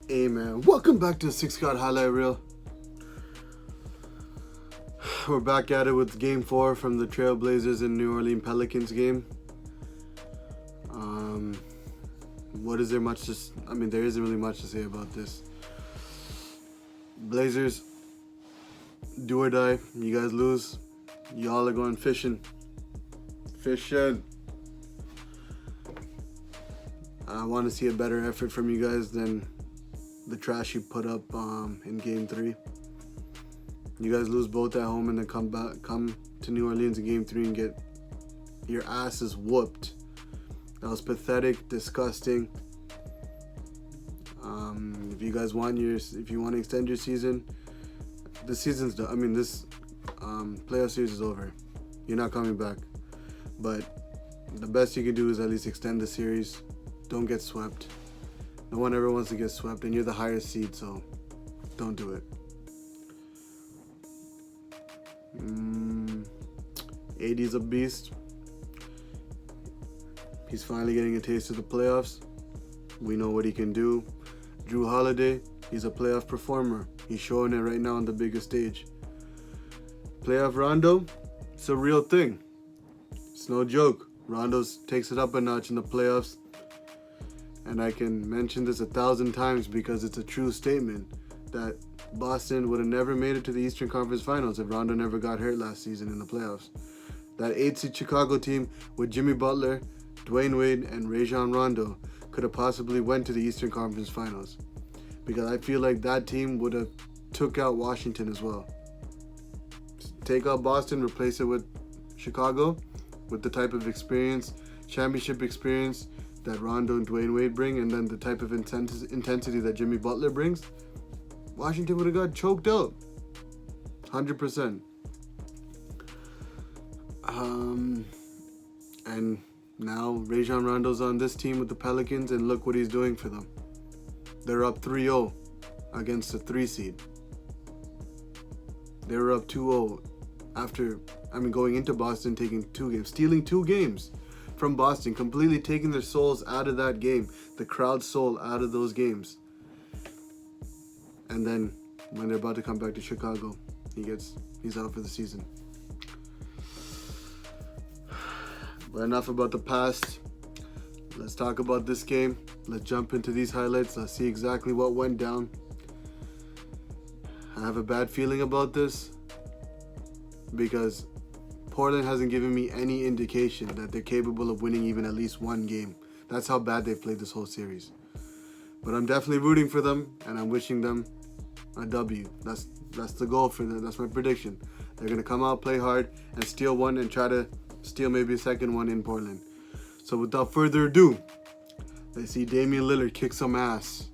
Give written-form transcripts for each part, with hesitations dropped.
Hey man, welcome back to the Six God Highlight Reel. We're back at it with Game 4 from the Trailblazers and New Orleans Pelicans game. What is there much to... there isn't really much to say about this. Blazers, do or die. You guys lose, y'all are going fishing. I want to see a better effort from you guys than the trash you put up in Game 3. You guys lose both at home and then come to New Orleans in Game 3 and get your asses whooped. That was pathetic, disgusting. If you want to extend your season, this season's done. This playoff series is over. You're not coming back. But the best you can do is at least extend the series. Don't get swept. No one ever wants to get swept, and you're the higher seed, so don't do it. AD's a beast. He's finally getting a taste of the playoffs. We know what he can do. Drew Holiday, he's a playoff performer. He's showing it right now on the biggest stage. Playoff Rondo, it's a real thing. It's no joke. Rondo takes it up a notch in the playoffs. And I can mention this 1,000 times because it's a true statement that Boston would have never made it to the Eastern Conference Finals if Rondo never got hurt last season in the playoffs. That 8-seed Chicago team with Jimmy Butler, Dwayne Wade, and Rajon Rondo could have possibly went to the Eastern Conference Finals, because I feel like that team would have took out Washington as well. Take out Boston, replace it with Chicago, with the type of experience, championship experience that Rondo and Dwayne Wade bring, and then the type of intensity that Jimmy Butler brings. Washington would have got choked out. 100%. And now Rajon Rondo's on this team with the Pelicans, and look what he's doing for them. They're up 3-0 against the 3 seed. They were up 2-0 after, going into Boston, taking 2 games, stealing 2 games from Boston, completely taking their souls out of that game, the crowd's soul out of those games. And then when they're about to come back to Chicago, he's out for the season. But enough about the past. Let's talk about this game. Let's jump into these highlights. Let's see exactly what went down. I have a bad feeling about this because Portland hasn't given me any indication that they're capable of winning even at least one game. That's how bad they've played this whole series. But I'm definitely rooting for them, and I'm wishing them a W. That's the goal for them. That's my prediction. They're going to come out, play hard, and steal one and try to steal maybe a second one in Portland. So without further ado, let's see Damian Lillard kick some ass.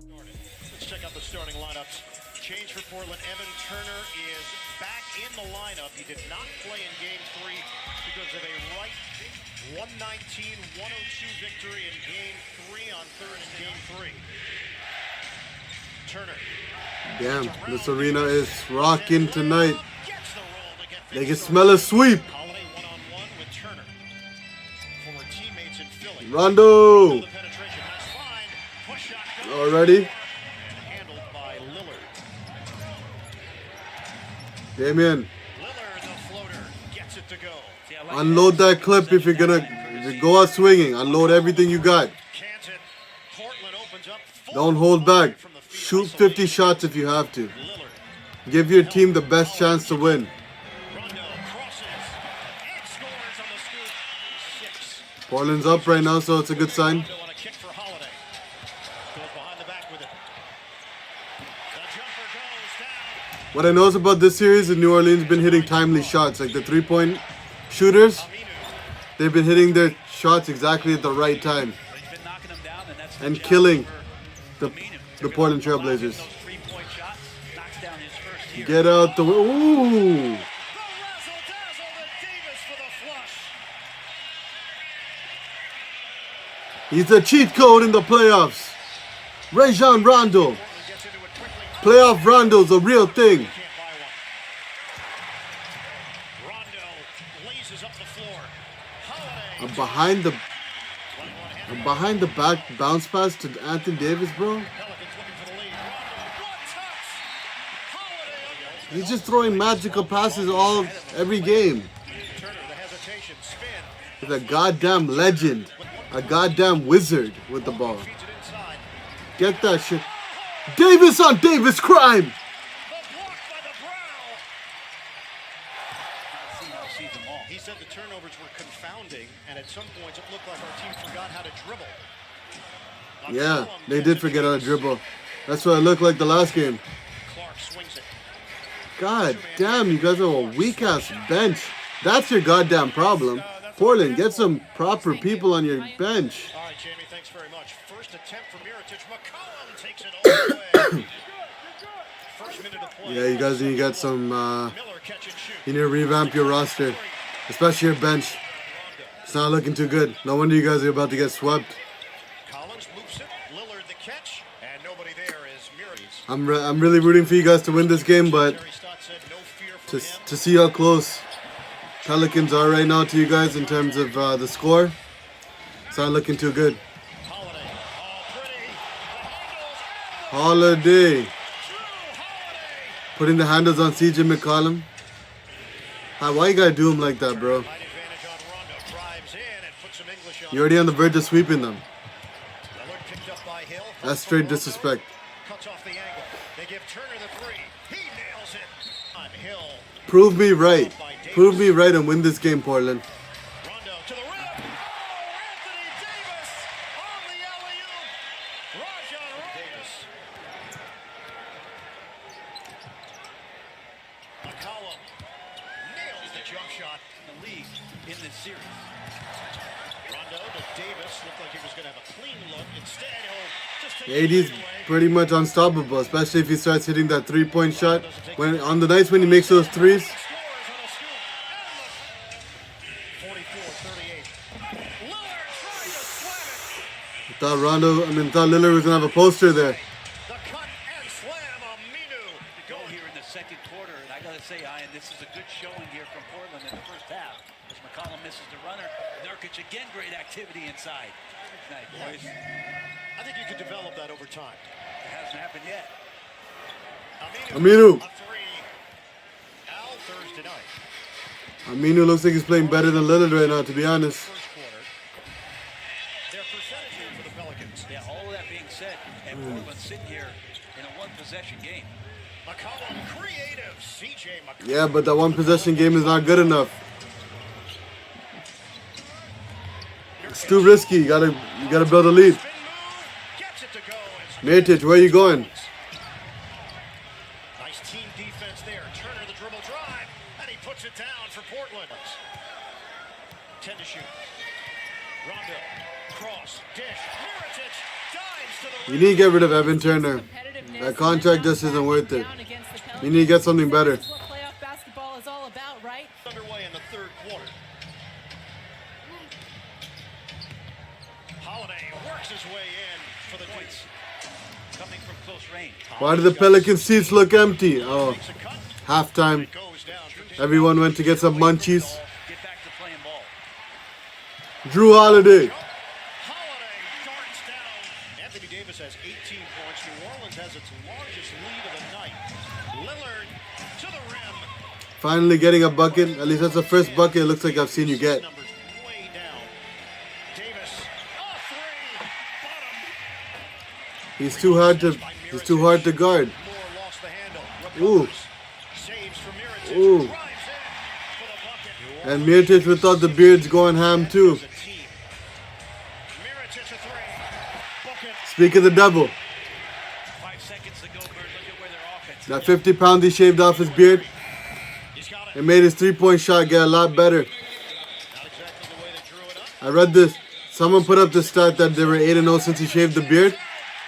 Let's check out the starting lineups. Change for Portland. Evan Turner is back in the lineup. He did not play in Game 3 because of a right 119-102 victory in Game 3 on Thursday. Game 3. Turner. Damn, this arena is rocking tonight. They can smell a sweep. Holiday one-on-one with Turner. Former teammates in Philly. Rondo. The penetration. That's fine. Push shot. Already. Handled by Lillard. Damian, Lillard, the floater, gets it to go. unload that clip if you're gonna go out swinging. Unload everything you got. Can't it. Portland opens up. Don't hold back. Shoot 50 shots if you have to. Lillard. Give your team the best chance to win. Rondo crosses and scores on the scoop. 6. Portland's up right now, so it's a good sign. Rondo on a kick for Holiday. Goes behind the back with it. The jumper goes down. What I notice about this series is New Orleans been hitting timely shots. Like the 3-point shooters, they've been hitting their shots exactly at the right time and killing the Portland Trailblazers. Get out the way. Ooh. The razzle-dazzle to Davis for the flush. He's a cheat code in the playoffs. Rajon Rondo. Portland gets into it quickly. Playoff Rondo's a real thing. Can't buy one. Rondo blazes up the floor. Holiday. A behind the back bounce pass to Anthony Davis, bro. Pelicans looking He's just throwing magical passes every game. Turner, the hesitation, spin. He's a goddamn legend. A goddamn wizard with the ball. Feeds it inside. Get that shit. Davis on Davis crime. The block by the brow. He said the turnovers were confounding, and at some points it looked like our team forgot how to dribble. Yeah, they did forget how to dribble. That's what it looked like the last game. Clark swings it. God damn, you guys have a weak-ass bench. That's your goddamn problem. Portland, get some proper people on your bench. All right, Jamie, thanks very much. First attempt for Mirotic. Mccollum takes it all the way. First minute of play. Yeah, you guys need to get some, Miller catch and shoot. you need to revamp your roster. Especially your bench. It's not looking too good. No wonder you guys are about to get swept. Collins moves it. Lillard the catch. And nobody there is Mirotic. I'm really rooting for you guys to win this game, but Terry Stott said no fear from him. to see how close Pelicans are right now to you guys in terms of the score, it's not looking too good. Holiday. Oh, pretty. The handles. Holiday. Drew Holiday. Putting the handles on CJ McCollum. Why you gotta do him like that, bro? Light advantage on Rondo. Drives in and puts some English on. You're already on the verge of sweeping them. Lillard picked up by Hill. That's straight disrespect. Cuts off the angle. They give Turner the three. He nails it. On Hill. Prove me right. Prove me right and win this game, Portland. Rondo to the rim. Oh, Anthony Davis on the alley-oop. Rajon Davis. Mccollum nails the jump shot. The league in this series. Rondo to Davis. Looked like he was going to have a clean look. Instead, he'll just take AD's it away. pretty much unstoppable, especially if he starts hitting that three-point shot. When on the nights when he makes those threes, Scores on a scoop. And look. 44-38. Lillard trying to slam thought Lillard was gonna have a poster there. it. The cut and slam. Aminu. To go here in the second quarter, and I gotta say, Ian, this is a good showing here from Portland in the first half. As McCollum misses the runner, Nurkic again, great activity inside. Good night, boys. I think you could develop that over time. It hasn't happened yet. Aminu. A three. Al Thursday night. Aminu looks like he's playing better than Lillard right now, to be honest. First quarter. Their percentage here for the Pelicans. Yeah, all of that being said, and Portland sitting here in a one-possession game. McCollum creative. CJ McCollum. Yeah, but that one possession game is not good enough. It's too risky. You gotta build a lead. Spin move. Gets it to go. Mirotic, where you going? Nice team defense there. Turner the dribble drive. And he puts it down for Portland. 10 to shoot. Rondo. Cross. Dish. Mirotic dives to the You need to get rid of Evan Turner. That contract just isn't worth it. You need to get something better. That's what playoff basketball is all about, right? underway in the third quarter. Holiday works his way in for the points. Coming from close range. Why do the Pelican seats look empty? Oh, halftime. Everyone went to get some munchies. Get back to playing ball. Drew Holiday. Holiday darts down. Anthony Davis has 18 points. New Orleans has its largest lead of the night. Lillard to the rim. Finally getting a bucket. At least that's the first bucket it looks like I've seen you get. Numbers way down. Davis. Oh, three. Bottom. He's too hard to guard. Moore lost the handle. Ooh. Recovers. Saves for Mirotic. Ooh. Drives in for the bucket. And Mirotic without the beard's going ham too. As a team. Mirotic a three. Bucket. Speak of the devil. 5 seconds to go, Bird. Look at where their offense is. That 50 pounds he shaved off his beard, He's got it. it made his three-point shot get a lot better. Not exactly the way they drew it up. I read this. Someone put up the stat that they were 8-0 since he shaved the beard.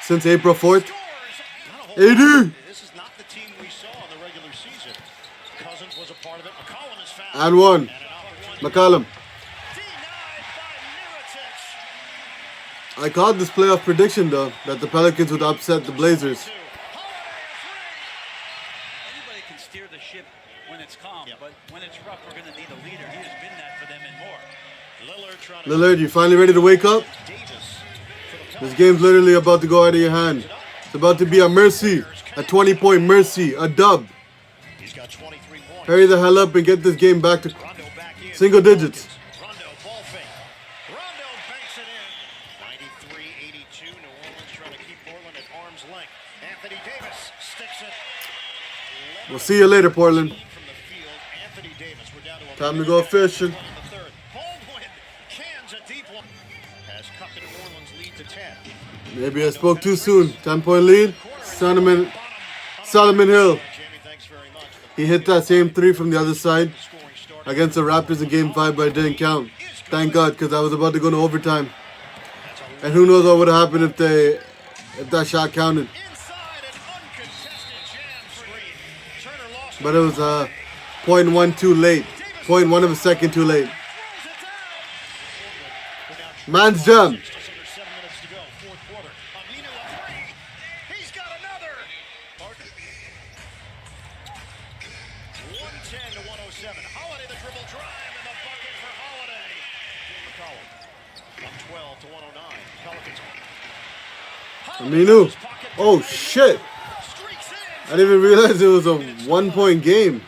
Since April 4th. Scores. Not a whole AD. This is not the team we saw in the regular season. Cousins was a part of it. McCollum is fouled. And one. And an opportunity. McCollum. Denied by Mirotic. I called this playoff prediction though, that the Pelicans would upset the Blazers. Two. Anybody can steer the ship when it's calm, but when it's rough, we're going to need a leader. He has been that for them and more. Lillard trying to Lillard, you finally ready to wake up? Davis for the This Pelicans. game's literally about to go out of your hand. It's about to be a mercy, a 20-point mercy, a dub. He's got 23 points. Hurry the hell up and get this game back to Rondo back in. single digits. Rondo ball fake. Rondo banks it in. 93-82. New Orleans trying to keep Portland at arm's length. Anthony Davis sticks it. We'll see you later, Portland. From the field, Anthony Davis. We're down to a Time to go fishing. in the third. Baldwin cans a deep one. Has cut the New Orleans lead to 10. Maybe I spoke too soon. 10-point lead. Solomon Hill. Jamie, thanks very much. He hit that same three from the other side against the Raptors in Game 5, but it didn't count. Thank God, because I was about to go into overtime. And who knows what would have happened if that shot counted. Inside an uncontested jam screen. Turner lost But it was 0.1 too late. 0.1 of a second too late. Man's jam. Just under 7 minutes to go, fourth quarter. Aminu a three. He's got another. 110 to 107. Holiday the dribble drive and the bucket for Holiday. McCollum up 12 to 109. Pelicans. Aminu. Oh shit. Streaks in. I didn't even realize it was a 1-point game.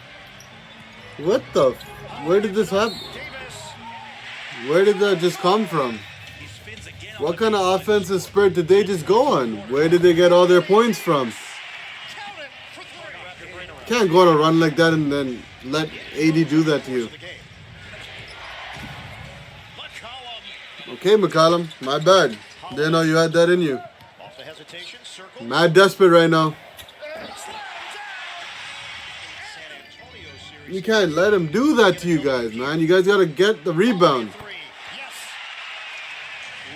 What the? Where did this happen? Davis. Where did that just come from? He spins again on What the kind of offensive spurt did they just go on? Where did they get all their points from? Count it for three. Can't go on a run like that and then let AD do that to you. The game. McCollum Okay, McCollum, my bad. Didn't know you had that in you. off the hesitation. Circle. Mad desperate right now. San Antonio series. You can't let him do that to you guys, man. You guys gotta get the rebound. Three. Yes.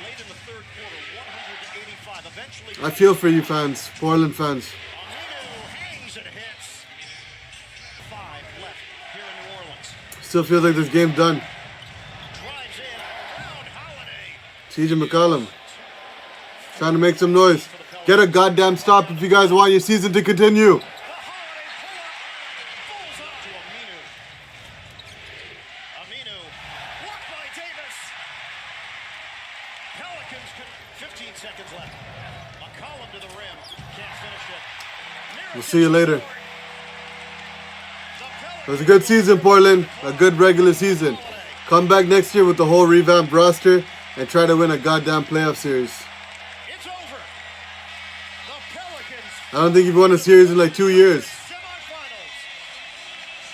Late in the third quarter, 185. Eventually, I feel for you fans, Portland fans. Aminu hangs and hits. 5 left here in New Orleans. Still feels like this game's done. Drives in around Holiday. CJ McCollum trying to make some noise. Get a goddamn stop if you guys want your season to continue. The Holiday pull-up. Falls up to Aminu. Aminu blocked by Davis. Pelicans could 15 seconds left. McCollum to the rim. Can't finish it. We'll see you later. The It was a good season, Portland. A good regular season. Come back next year with the whole revamped roster and try to win a goddamn playoff series. It's over. The Pelicans I don't think you've won a series in like 2 years. semifinals.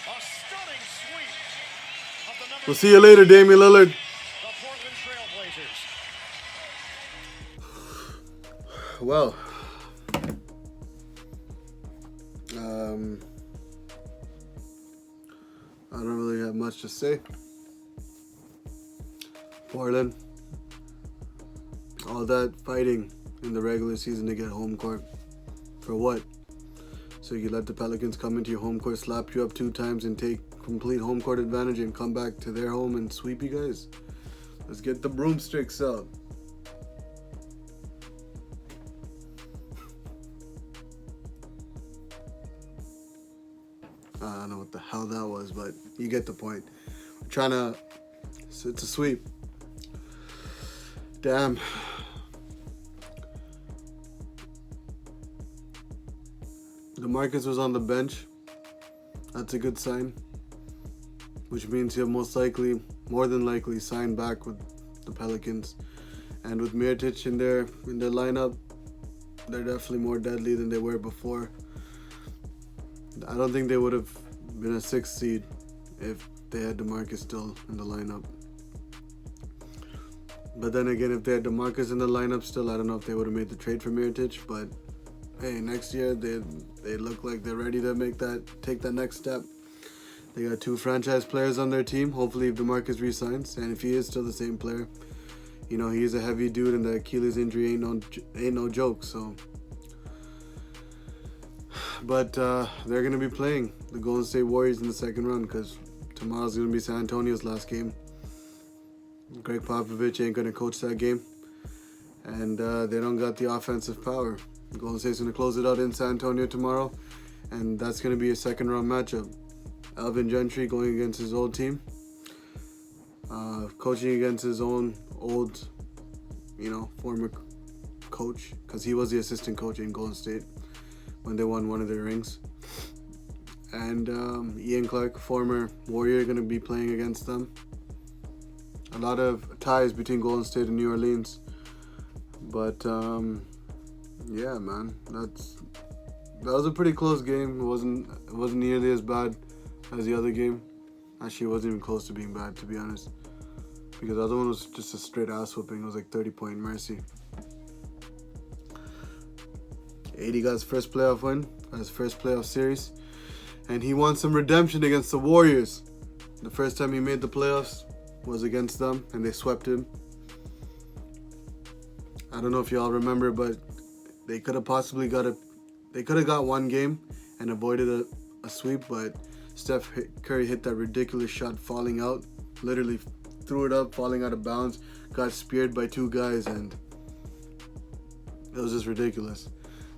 A stunning sweep of the number We'll see you later, Damian Lillard. the Portland Trailblazers. Well, I don't really have much to say. Portland, all that fighting in the regular season to get home court. For what? So you let the Pelicans come into your home court, slap you up 2 times, and take complete home court advantage and come back to their home and sweep you guys? Let's get the broomsticks out. I don't know what the hell that was, but you get the point. We're trying to... It's a sweep. Damn. DeMarcus was on the bench. That's a good sign. Which means he'll more than likely, sign back with the Pelicans. And with Mirotic in their lineup, they're definitely more deadly than they were before. I don't think they would have been a 6th seed if they had DeMarcus still in the lineup. But then again, if they had DeMarcus in the lineup still, I don't know if they would have made the trade for Mirotic. But hey, next year they look like they're ready to take that next step. They got 2 franchise players on their team. Hopefully, if DeMarcus resigns, and if he is still the same player, you know, he's a heavy dude, and the Achilles injury ain't no joke. So, but they're gonna be playing the Golden State Warriors in the second round because tomorrow's gonna be San Antonio's last game. Greg Popovich ain't gonna coach that game, and they don't got the offensive power. Golden State's gonna close it out in San Antonio tomorrow, and that's gonna be a second round matchup. Alvin Gentry going against his old team, coaching against his own old, former coach, because he was the assistant coach in Golden State when they won one of their rings. and Ian Clark, former Warrior, going to be playing against them. A lot of ties between Golden State and New Orleans. But yeah, man, that was a pretty close game. It wasn't nearly as bad as the other game. Actually, it wasn't even close to being bad, to be honest. Because the other one was just a straight ass whooping. It was like 30-point mercy. AD got his first playoff win, his first playoff series. And he won some redemption against the Warriors. The first time he made the playoffs was against them, and they swept him. I don't know if y'all remember, but they could have possibly got one game and avoided a sweep, but Steph Curry hit that ridiculous shot falling out, literally threw it up, falling out of bounds, got speared by two guys, and it was just ridiculous.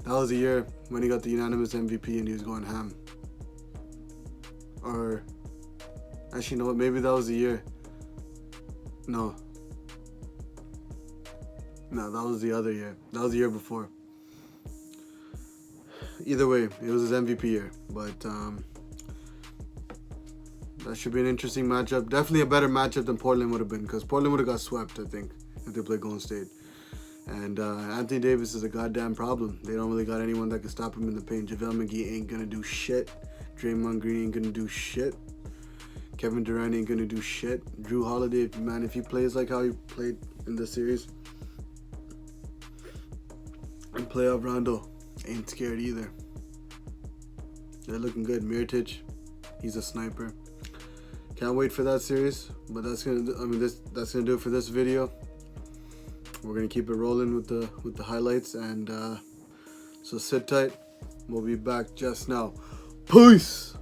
That was the year when he got the unanimous MVP and he was going ham. Or, actually, you know what, maybe that was the year. No, that was the other year. That was the year before. Either way, it was his MVP year. But that should be an interesting matchup. Definitely a better matchup than Portland would have been, because Portland would have got swept, I think, if they played Golden State. And Anthony Davis is a goddamn problem. They don't really got anyone that can stop him in the paint. JaVale McGee ain't gonna do shit. Draymond Green ain't gonna do shit. Kevin Durant ain't gonna do shit. Drew Holiday, man, if he plays like how he played in the series, and playoff Rondo ain't scared either. They're looking good. Mirotic, he's a sniper. Can't wait for that series. But that's gonna do it for this video. We're gonna keep it rolling with the highlights, and so sit tight. We'll be back just now. Peace.